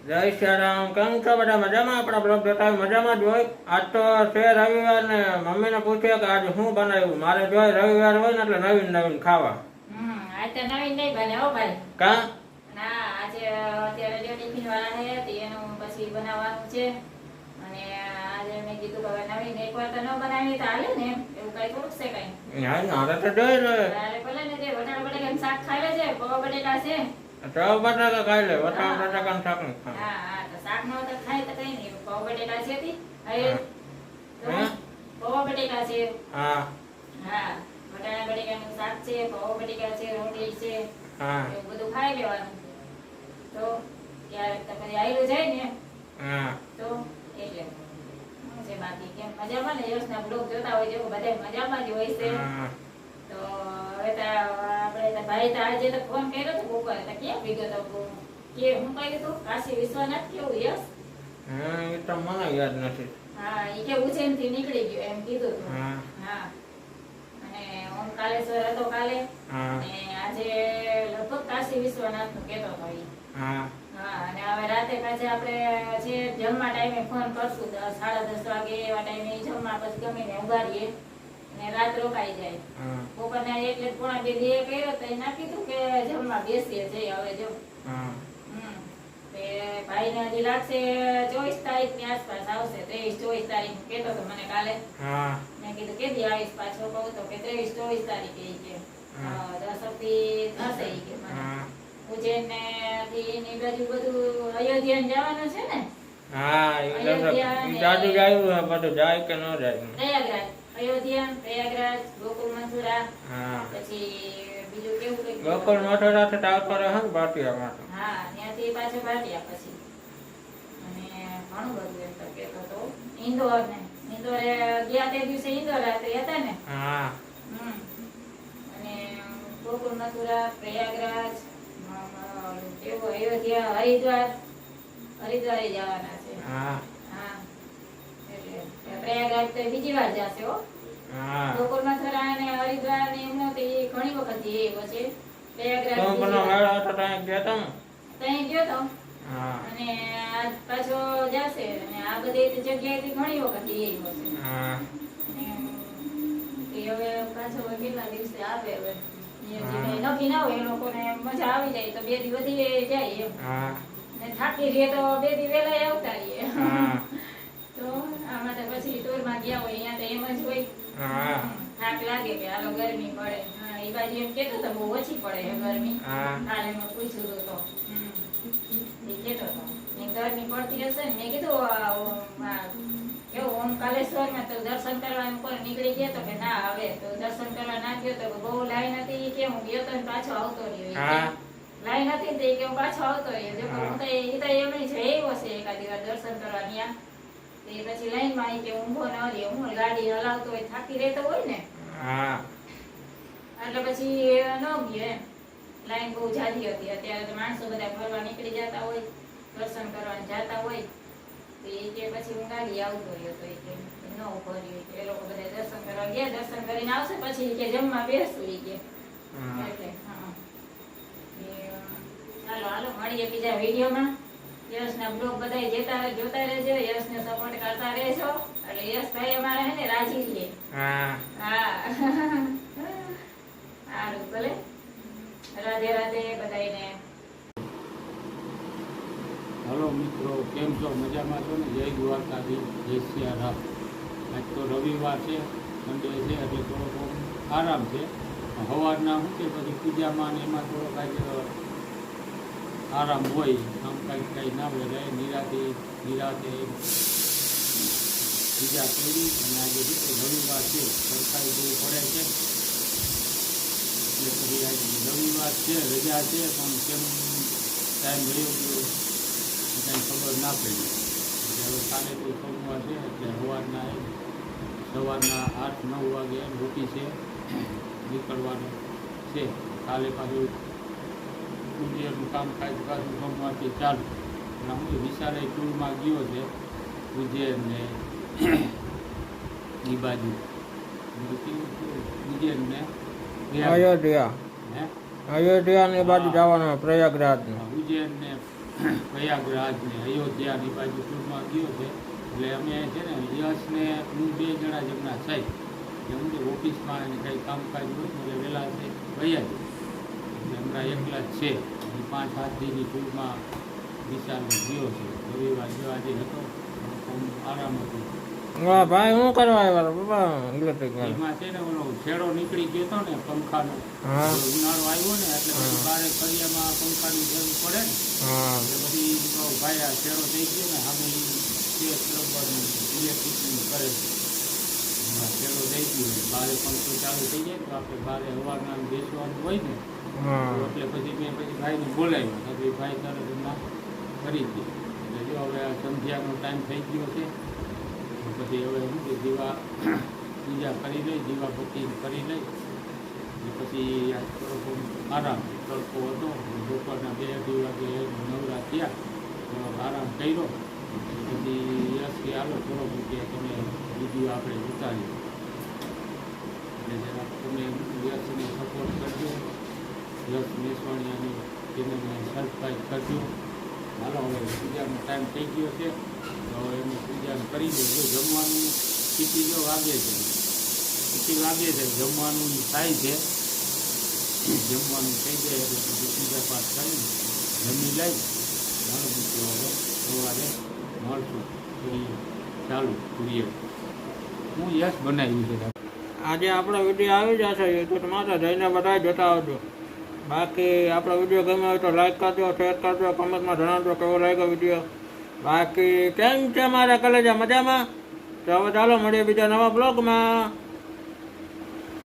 જય શ્રી રામ. કેમ છો બધા? મજામાં? આપણા બ્લોગ જોતા હોય મજામાં જ હોય. આજ તો છે રવિવાર ને મમ્મીને પૂછ્યું કે આજે શું બનાવ્યું. મારે જોઈ રવિવાર હોય ને એટલે નવીન નવીન ખાવા. આજ તો નવીન નહીં બને હો ભાઈ. કા ના, આજે અત્યારે જે ટિફિન વાળા છે એનું પછી બનાવવાનું છે. અને આજે મેં કીધું કે હવે નવીન એકવાર તો ન બનાવી તો હાલે ને, એવું કઈ થોડુંક છે કઈ. હા મારે તો જોઈ લે. અરે ભલે ને જે વટાણા બટાકાનું શાક ખાવે છે, પૌવા બટેટા છે. ચા બટાકા ખાઈ લે. વટાણા બટાકાનું શાક નહીં ખાવાનું. હા હા, તો શાક નો તો ખાય તો કઈ નહીં. પૌવા બટેટા છે તી હવે તો પૌવા બટેટા છે. હા હા, વટાણા બટેકાનું શાક છે, પૌવા બટેકા છે, રોટલી છે. હા એવું બધું ખાઈ લેવાનું. તો ક્યારેક તો પછી આયલું જાય ને હા તો એટલે શું છે બાકી કેમ મજામાં ને? યશના બ્લોગ જોતા હોય જેવું બધા મજામાં જ હોય છે. હા તો હવે તો આપણે તો ભાઈ તો આજે તો ફોન કર્યો તો બપોરે તો ક્યાં ભેગો તો કે હું કહ્યું તું કાશી વિશ્વનાથ કેવું યશ? હા એ તો મને યાદ નથી. હા, એ કે ઉજ્જૈન થી નીકળી ગયો એમ કીધું તું. હા હા, અને ઓમકારેશ્વર હતો કાલે. હા અને આજે લગભગ કાશી વિશ્વનાથ નું કેતો હતો ઈ. હા હા, અને હવે રાતે પાછા આપણે જે જમવા ટાઈમે ફોન કરશું 10, 10:30 વાગે એવા ટાઈમે જમવા પછી ગમીને ઉગાડીએ અને રાત રોકાઈ જાય. હા બપોરના 1 ને પોણા 2 દીએ કર્યો તો એના કીધું કે જમવા બેસીએ જઈએ હવે જો. હા તે ભાઈને હજી લાગશે 24 તારીખની આસપાસ આવશે. 23, 24 તારીખ કેતો તો મને કાલે. હા મેં કીધું કેદી આવીશ પાછો? કહું તો કે 23, 24 તારીખે ઈ કે 10 થી થશે ઈ કે મને. હા ઉજ્જૈન ને થી ની બાજુ બધું અયોધ્યા જવાનું છે ને. હા એ જાદુ જાય બધું જાય કે ન જાય. પ્રયાગરાજ, અયોધ્યા, પ્રયાગરાજ, ગોકુળ મથુરા, હા પછી બીજું કેવું કઈક ગોકુળ મથુરા થી આવતો રહે ને ભાટિયામાં. હા, ત્યાંથી પાછો ભાટિયા પછી અને ઘણું બધું એમ તો કેતો તો. ઇન્દોર ને ઇન્દોરે ગયા તે દિવસે ઇન્દોર રાત્રે હતા ને. હા અને ગોકુળ મથુરા, પ્રયાગરાજ, કેવું અયોધ્યા, હરિદ્વારે જવાના છે. હા હા, એટલે પ્રયાગરાજ તો બીજી વાર જશે હો. હા ગોકુળ મથુરા અને હરિદ્વાર ને એમનો તો એ ઘણી વખત એ પછી પ્રયાગરાજ કુંભનો મેળો હતો ત્યાં ગયા તા ને? ત્યાં ગયો તો. હા અને આજ પાછો જશે અને આ બધી જગ્યાએથી ઘણી વખત એ હશે. હા અને એ હવે પાછો કેટલા દિવસે આવે હવે એ જે હા. કઈ નક્કી ના હોય એ લોકોને મજા આવી જાય તો 2 દી વધી જાય એમ. હા ને થાકી રહીએ તો 2 દી વહેલા આવતા રહીએ. હા તો આમાં તો પછી ટૂરમાં ગયા હોય અહીંયા તો એમ જ હોય. હા થાક લાગે કે હાલો ગરમી પડે. હા, એ બાજુ એમ કેતો તો બહુ ઓછી પડે છે ગરમી. હા કાલે મેં પૂછ્યું હતું તો એ કેતો હતો ને ગરમી પડતી હશે ને. મેં કીધું કેવું ઓમકારેશ્વરમાં તો દર્શન કરવાનું કોઈ નીકળી ગયો તો કે ના આવે તો દર્શન કરવા ના ગયો તો બહુ લાઈન હતી કે હું ગયો તો ને પાછો આવતો રહ્યો. હા લાઈન હતી ને કે હું પાછો આવતો રહ્યો. જો હું તો એ તો એમની જઈ હશે એકાદી વાર દર્શન કરવા ત્યાં. તે પછી લાઈનમાં આવી કે ઊંઘો ન રહ્યો. હું ગાડી હલાવતો હોય થાકી રહેતો હોય ને હા એટલે પછી ન ગયો એમ. લાઈન બહુ જાજી હતી. અત્યારે તો માણસો બધા ફરવા નીકળી જતા હોય, દર્શન કરવા જતા હોય તો એ કે પછી હું ગાડી આવતો રહ્યો તો એ કે ન ઉભો રહ્યો. એ લોકો બધા દર્શન કરવા ગયા. દર્શન કરીને આવશે પછી કે જમવા બેસતું એ કે. એટલે હા, ચાલો હાલો મળીએ બીજા વિડીયોમાં. યશના બ્લોગ બધા જોતા રહેજો. યશને સપોર્ટ કરતા રહેજો એટલે યશભાઈ અમારે હે ને રાજી રહીએ. હા હા સારું ભલે. રાધે રાધે બધાયને. હલો મિત્રો, કેમ છો? મજામાં છો ને? જય દ્વારકાધીશ, જય સિયારામ. આજ તો રવિવાર છે, સન્ડે છે એટલે થોડોક આરામ છે. સવારના શું કે પછી પૂજામાં ને એમાં થોડો કાંઈક આરામ હોય. આમ કાંઈ ના હોય રહે નિરાતે પૂજા કરી. અને આજે શું રવિવાર છે, સરકારી બહુ પડે છે એટલે પછી આજે રવિવાર છે, રજા છે પણ કેમ ટાઈમ રહ્યો ગયો કાંઈ ખબર ના પડી. એટલે હવે કાલે તો સોમવાર છે એટલે સવારના 8-9 વાગે ડ્યુટી છે, નીકળવાનું છે. કાલે પાછું ઉજ્જૈનનું કામકાજ પાછું સોમવારથી ચાલુ. અને હું વિશાલે ટૂરમાં ગયો છે ઉજ્જૈન ને એ બાજુ ઉજ્જૈન ને અયોધ્યા હે અયોધ્યા ને બાજુ જવાનું પ્રયાગરાજ ને. ઉજ્જૈન ને પ્રયાગરાજ ને અયોધ્યાની બાજુ ટૂરમાં ગયો છે. એટલે અમે છે ને યશ ને હું 2 જણા જમણા સાહેબ એટલે હું ઓફિસમાં એને કંઈ કામકાજ હોય એટલે વહેલા છે ગયા છે. એટલે હમણાં એકલા જ છે. 5-7 દીની ટૂરમાં વિશાલ ગયો છે. રવિવાર જો આજે હતો આરામ હતો. વાહ ભાઈ હું કરવા આવ્યા બાબા ઇલેક્ટ્રિક વાળા એમાં છે ને ઓલો છેડો નીકળી ગયો હતો ને પંખાનો. હા. ઉનાળો આવ્યો ને એટલે પછી બારે ફળિયામાં પંખાની જરૂર પડે ને હા એટલે પછી ભાઈ આ છેડો થઈ ગયો ને સામે ઇલેક્ટ્રિકનું કરે છે. છેડો થઈ ગયો બારે પંખો ચાલુ થઈ જાય તો આપણે બારે હવાના બેસવાનું હોય ને હા એટલે પછી મેં ભાઈને બોલાવ્યો તો ભાઈ તરત એમના કરી દે. એટલે જો હવે આ સંધ્યાનો ટાઈમ થઈ ગયો છે પછી હવે શું કે દીવા પૂજા કરી લઈ દીવા બત્તી કરી લઈ અને પછી આ થોડોક આરામ તડકો હતો બપોરના 2-2 વાગે નવરા થયા તો આરામ કર્યો. પછી યશ કે હાલો થોડોક કે તમે વિડીયો આપણે ઉતારીએ એટલે જરાક તમે યશને સપોર્ટ કરજો. યશ મેસવાણીયાની ચેનલને સબસ્ક્રાઈબ કરજો. હાલો હવે પૂજાનો ટાઈમ થઈ ગયો છે તો હવે એની પૂજાને કરી દઈએ. જો જમવાનું સીટી જો વાગે છે જમવાનું થાય છે. જમવાનું થઈ જાય એટલે પછી પૂજા પાઠ કરીને જમી લઈ હાલો મિત્રો હવે સવારે મળશું કરીએ ચાલુ કરીએ. હું યશ બનાવ્યું છે. આજે આપણો વિડીયો આવી જશે યુટ્યુબમાં તો જઈને બધા જોતા આવજો. બાકી આપણો વિડીયો ગમે હોય તો લાઈક કરજો, શેર કરજો, કમેન્ટમાં જણાવજો કેવો લાગ્યો વિડીયો. બાકી કેમ છે મારા કલેજા મજામાં? તો હવે ચાલો મળીએ બીજા નવા બ્લોગમાં.